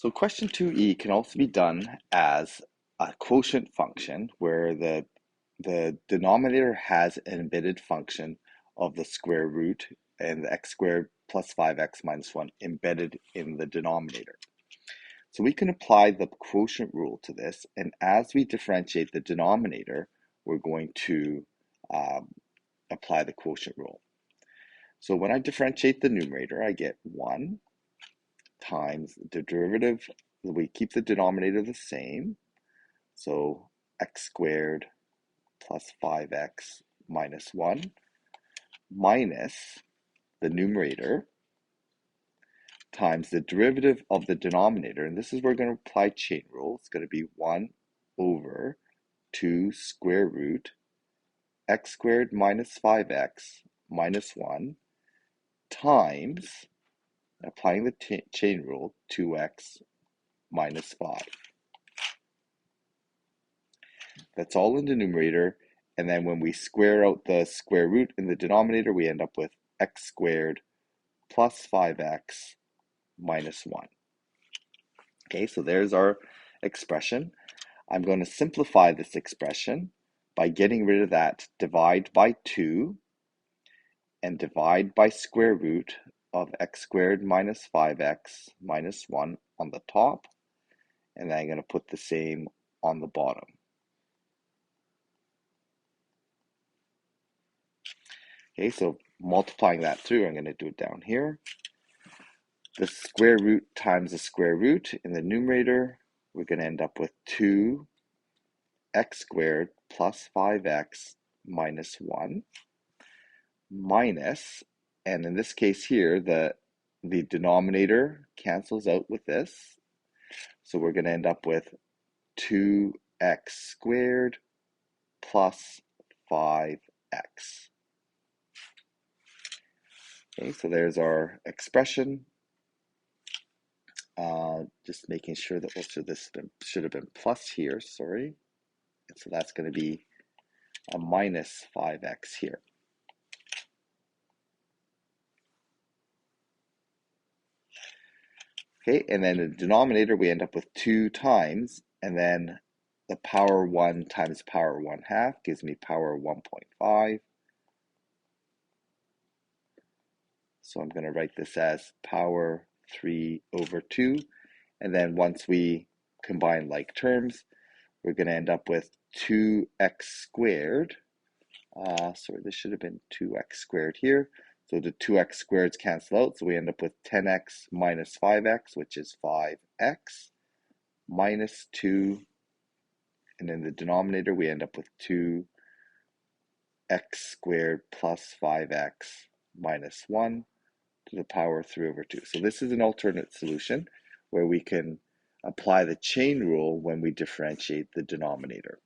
So question 2e can also be done as a quotient function where the denominator has an embedded function of the square root and the x squared plus 5x minus 1 embedded in the denominator. So we can apply the quotient rule to this, and as we differentiate the denominator, we're going to apply the quotient rule. So when I differentiate the numerator, I get 1 times the derivative, we keep the denominator the same, so x squared plus 5x minus 1 minus the numerator times the derivative of the denominator, and this is where we're going to apply chain rule. It's going to be 1 over 2 square root x squared minus 5x minus 1 times, applying the chain rule, 2x minus 5. That's all in the numerator, and then when we square out the square root in the denominator, we end up with x squared plus 5x minus 1. Okay, so there's our expression. I'm going to simplify this expression by getting rid of that divide by 2 and divide by square root of x squared minus 5x minus 1 on the top, and then I'm going to put the same on the bottom. Okay, so multiplying that through, I'm going to do it down here. The square root times the square root in the numerator, we're going to end up with 2x squared plus 5x minus 1 minus, and in this case here, the denominator cancels out with this. So we're going to end up with 2x squared plus 5x. Okay, so there's our expression. Just making sure that this should have been plus here, sorry. And so that's going to be a minus 5x here. Okay, and then the denominator, we end up with 2 times, and then the power 1 times power 1/2 gives me power 1.5. So I'm going to write this as power 3 over 2. And then once we combine like terms, we're going to end up with 2x squared. Sorry, this should have been 2x squared here. So the 2x squareds cancel out, so we end up with 10x minus 5x, which is 5x, minus 2, and in the denominator we end up with 2x squared plus 5x minus 1 to the power 3 over 2. So this is an alternate solution where we can apply the chain rule when we differentiate the denominator.